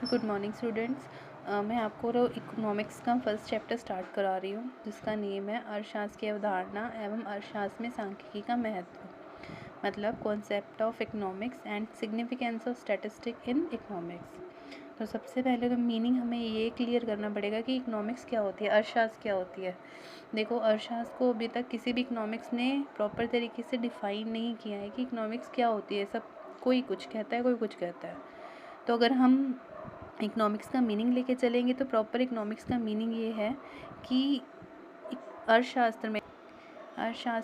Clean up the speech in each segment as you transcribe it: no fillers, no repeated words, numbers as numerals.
Good morning students. मैं आपको economics का फर्स्ट चैप्टर स्टार्ट करा रही हूँ, जिसका नेम है अर्थशास्त्र की अवधारणा एवं अर्थशास्त्र में सांख्यिकी का महत्व, मतलब concept of economics and significance of statistic in economics. तो सबसे पहले तो मीनिंग हमें ये क्लियर करना पड़ेगा कि इकोनॉमिक्स क्या होती है, अर्थशास्त्र क्या होती है। देखो, अर्थशास्त्र को अभी तक किसी भी इकोनॉमिक्स ने प्रॉपर तरीके से डिफ़ाइन नहीं किया है कि इकोनॉमिक्स क्या होती है। सब कोई कुछ कहता है, कोई कुछ कहता है। तो अगर हम इकोनॉमिक्स का मीनिंग लेके चलेंगे तो प्रॉपर इकोनॉमिक्स का मीनिंग ये है कि अर्थशास्त्र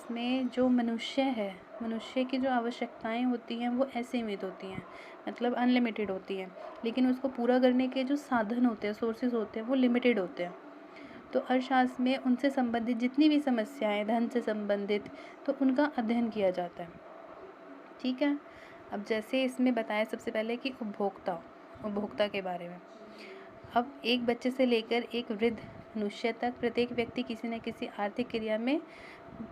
में जो मनुष्य है, मनुष्य की जो आवश्यकताएं होती हैं वो असीमित होती हैं, मतलब अनलिमिटेड होती हैं, लेकिन उसको पूरा करने के जो साधन होते हैं, सोर्सेज होते हैं, वो लिमिटेड होते हैं। तो अर्थशास्त्र में उनसे संबंधित जितनी भी समस्याएं, धन से संबंधित, तो उनका अध्ययन किया जाता है। ठीक है। अब जैसे इसमें बताया सबसे पहले कि उपभोक्ता के बारे में। अब एक बच्चे से लेकर एक वृद्ध मनुष्य तक प्रत्येक व्यक्ति किसी न किसी आर्थिक क्रिया में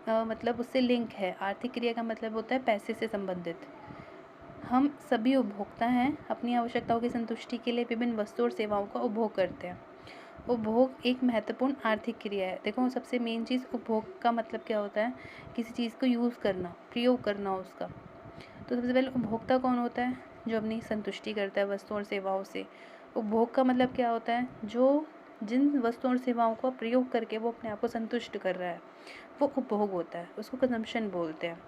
मतलब उससे लिंक है। आर्थिक क्रिया का मतलब होता है पैसे से संबंधित। हम सभी उपभोक्ता हैं, अपनी आवश्यकताओं की संतुष्टि के लिए विभिन्न वस्तु और सेवाओं का उपभोग करते हैं। उपभोग एक महत्वपूर्ण आर्थिक क्रिया है। देखो, सबसे मेन चीज़ उपभोग का मतलब क्या होता है, किसी चीज़ को यूज़ करना, प्रयोग करना उसका। तो सबसे पहले उपभोक्ता कौन होता है? जो अपनी संतुष्टि करता है वस्तुओं और सेवाओं से। उपभोग का मतलब क्या होता है? जो जिन वस्तुओं और सेवाओं का प्रयोग करके वो अपने आप को संतुष्ट कर रहा है, वो उपभोग होता है, उसको कंजम्पशन बोलते हैं।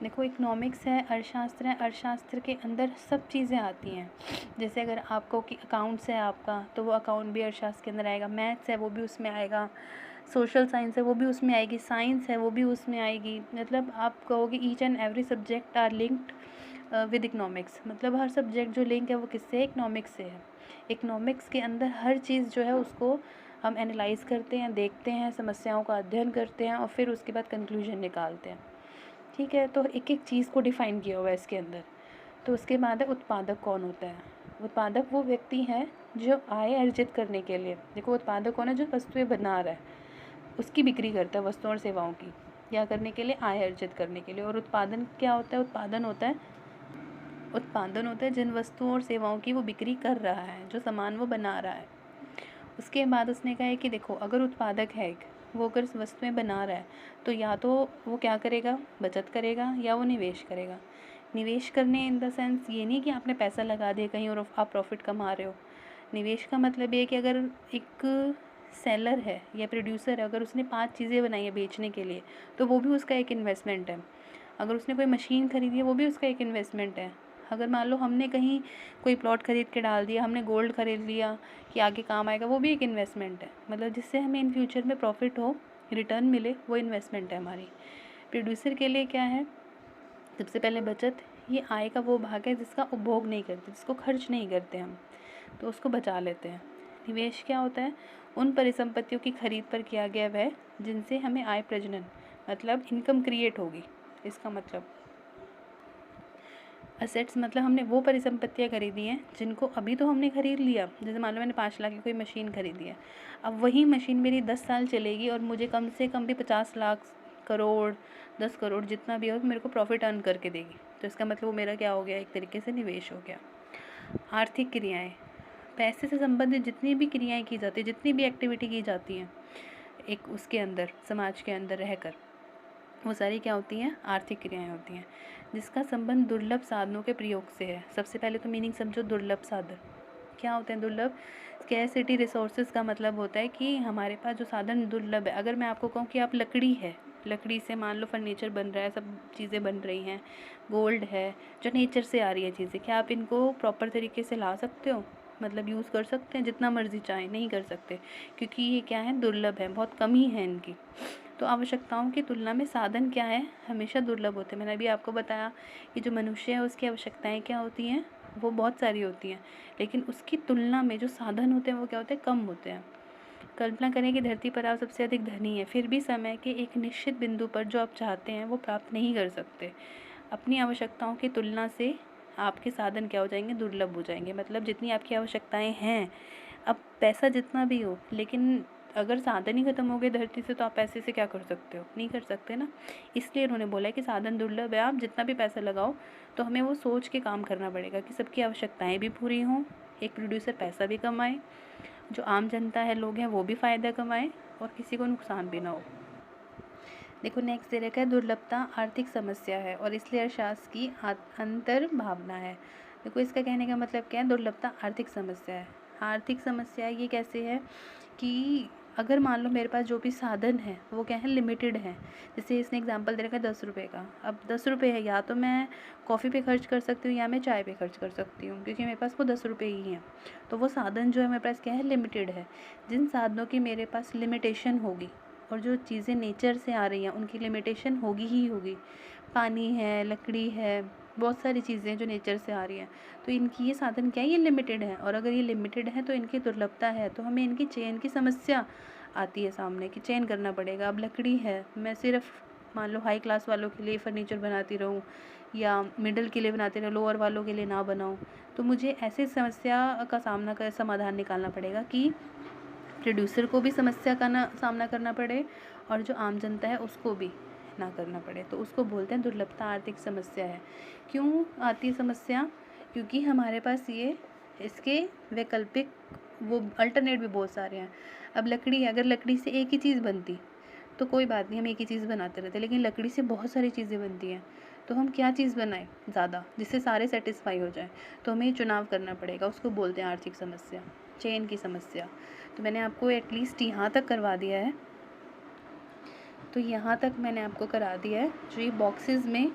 देखो, इकोनॉमिक्स है, अर्थशास्त्र है, अर्थशास्त्र के अंदर सब चीज़ें आती हैं। जैसे अगर आपको कि अकाउंट्स है आपका, तो वो अकाउंट भी अर्थशास्त्र के अंदर आएगा। मैथ्स है वो भी उसमें आएगा। सोशल साइंस है वो भी उसमें आएगी। साइंस है वो भी उसमें आएगी। मतलब आप कहोगे each and every subject are linked with economics. मतलब हर सब्जेक्ट जो लिंक है वो किससे है? इकोनॉमिक्स से है। इकोनॉमिक्स के अंदर हर चीज़ जो है उसको हम एनालाइज करते हैं, देखते हैं, समस्याओं का अध्ययन करते हैं और फिर उसके बाद कंक्लूजन निकालते हैं। ठीक है। तो एक एक चीज़ को डिफ़ाइन किया हुआ है इसके अंदर। तो उसके बाद है उत्पादक कौन होता है। उत्पादक वो व्यक्ति है जो आय अर्जित करने के लिए, देखो उत्पादक कौन है? जो वस्तुएं बना रहा है, उसकी बिक्री करता है वस्तुओं और सेवाओं की, क्या करने के लिए? आय अर्जित करने के लिए। और उत्पादन क्या होता है? उत्पादन होता है जिन वस्तुओं और सेवाओं की वो बिक्री कर रहा है, जो सामान वो बना रहा है। उसके बाद उसने कहा है कि देखो, अगर उत्पादक है एक, वो अगर वस्तुएं बना रहा है, तो या तो वो क्या करेगा? बचत करेगा, या वो निवेश करेगा। निवेश करने इन द सेंस ये नहीं कि आपने पैसा लगा दिया कहीं और आप प्रॉफिट कमा रहे हो। निवेश का मतलब ये है कि अगर एक सेलर है या प्रोड्यूसर है, अगर उसने 5 चीज़ें बनाई है बेचने के लिए, तो वो भी उसका एक इन्वेस्टमेंट है। अगर उसने कोई मशीन खरीदी है, वो भी उसका एक इन्वेस्टमेंट है। अगर मान लो हमने कहीं कोई प्लॉट खरीद के डाल दिया, हमने गोल्ड खरीद लिया कि आगे काम आएगा, वो भी एक इन्वेस्टमेंट है। मतलब जिससे हमें इन फ्यूचर में प्रॉफिट हो, रिटर्न मिले, वो इन्वेस्टमेंट है हमारी। प्रोड्यूसर के लिए क्या है? सबसे पहले बचत। ये आय का वो भाग है जिसका उपभोग नहीं करते, जिसको खर्च नहीं करते हम, तो उसको बचा लेते हैं। निवेश क्या होता है? उन परिसंपत्तियों की खरीद पर किया गया व्यय जिनसे हमें आय प्रजनन, मतलब इनकम क्रिएट होगी। इसका मतलब असेट्स, मतलब हमने वो परिसंपत्तियाँ खरीदी हैं जिनको अभी तो हमने खरीद लिया। जैसे मान लो मैंने 5 लाख की कोई मशीन खरीदी है, अब वही मशीन मेरी 10 साल चलेगी और मुझे कम से कम भी 50 लाख, करोड़, 10 करोड़ जितना भी हो, मेरे को प्रॉफिट अर्न करके देगी। तो इसका मतलब वो मेरा क्या हो गया? एक तरीके से निवेश हो गया। आर्थिक क्रियाएँ, पैसे से संबंधित जितनी भी क्रियाएँ की जाती हैं, जितनी भी एक्टिविटी की जाती हैं एक उसके अंदर, समाज के अंदर रहकर, वो सारी क्या होती हैं? आर्थिक क्रियाएँ होती हैं, जिसका संबंध दुर्लभ साधनों के प्रयोग से है। सबसे पहले तो मीनिंग समझो, दुर्लभ साधन क्या होते हैं? दुर्लभ, स्कैरसिटी रिसोर्सेज का मतलब होता है कि हमारे पास जो साधन दुर्लभ है। अगर मैं आपको कहूँ कि आप लकड़ी है, लकड़ी से मान लो फर्नीचर बन रहा है, सब चीज़ें बन रही हैं, गोल्ड है, जो नेचर से आ रही है चीज़ें, क्या आप इनको प्रॉपर तरीके से ला सकते हो? मतलब यूज़ कर सकते हैं जितना मर्जी चाहें? नहीं कर सकते, क्योंकि ये क्या है? दुर्लभ है, बहुत कमी है इनकी। तो आवश्यकताओं की तुलना में साधन क्या है? हमेशा दुर्लभ होते हैं। मैंने अभी आपको बताया कि जो मनुष्य है उसकी आवश्यकताएं क्या होती हैं? वो बहुत सारी होती हैं, लेकिन उसकी तुलना में जो साधन होते हैं वो क्या होते हैं? कम होते हैं। कल्पना करें कि धरती पर आप सबसे अधिक धनी है, फिर भी समय के एक निश्चित बिंदु पर जो आप चाहते हैं वो प्राप्त नहीं कर सकते। अपनी आवश्यकताओं की तुलना से आपके साधन क्या हो जाएंगे? दुर्लभ हो जाएंगे। मतलब जितनी आपकी आवश्यकताएं हैं, अब पैसा जितना भी हो, लेकिन अगर साधन ही ख़त्म हो गए धरती से तो आप पैसे से क्या कर सकते हो? नहीं कर सकते ना। इसलिए उन्होंने बोला है कि साधन दुर्लभ है, आप जितना भी पैसा लगाओ तो हमें वो सोच के काम करना पड़ेगा कि सबकी आवश्यकताएँ भी पूरी हों, एक प्रोड्यूसर पैसा भी कमाए, जो आम जनता है, लोग हैं, वो भी फ़ायदा कमाएँ और किसी को नुकसान भी ना हो। देखो नेक्स्ट दे रखा है, दुर्लभता आर्थिक समस्या है और इसलिए अर्थशास्त्र की अंतर भावना है। देखो इसका कहने का मतलब क्या है, दुर्लभता आर्थिक समस्या है। आर्थिक समस्या ये कैसे है कि अगर मान लो मेरे पास जो भी साधन है वो क्या है, लिमिटेड है। जैसे इसने एग्जांपल दे रखा है 10 रुपये का। अब 10 रुपये है, या तो मैं कॉफ़ी पे खर्च कर सकती हूँ या मैं चाय पे खर्च कर सकती हूँ, क्योंकि मेरे पास वो 10 रुपये ही हैं। तो वो साधन जो है मेरे पास क्या है, लिमिटेड है। जिन साधनों की मेरे पास लिमिटेशन होगी और जो चीज़ें नेचर से आ रही हैं उनकी लिमिटेशन होगी ही होगी। पानी है, लकड़ी है, बहुत सारी चीज़ें जो नेचर से आ रही हैं, तो इनकी ये साधन क्या है, ये लिमिटेड है। और अगर ये लिमिटेड है तो इनकी दुर्लभता है, तो हमें इनकी चयन की समस्या आती है सामने कि चयन करना पड़ेगा। अब लकड़ी है, मैं सिर्फ मान लो हाई क्लास वालों के लिए फर्नीचर बनाती रहूँ या मिडिल के लिए बनाती रहूँ, लोअर वालों के लिए ना बनाऊँ, तो मुझे ऐसे समस्या का समाधान निकालना पड़ेगा कि प्रोड्यूसर को भी समस्या का सामना करना पड़े और जो आम जनता है उसको भी ना करना पड़े। तो उसको बोलते हैं दुर्लभता आर्थिक समस्या है। क्यों आती है समस्या? क्योंकि हमारे पास ये इसके वैकल्पिक वो अल्टरनेट भी बहुत सारे हैं। अब लकड़ी है, अगर लकड़ी से एक ही चीज़ बनती तो कोई बात नहीं, हम एक ही चीज़ बनाते रहते, लेकिन लकड़ी से बहुत सारी चीज़ें बनती हैं, तो हम क्या चीज़ बनाएं ज़्यादा जिससे सारे सेटिस्फाई हो जाएं। तो हमें चुनाव करना पड़ेगा, उसको बोलते हैं आर्थिक समस्या, चयन की समस्या। तो मैंने आपको एटलीस्ट यहाँ तक करवा दिया है। तो यहाँ तक मैंने आपको करा दिया है। जो ये बॉक्सेस में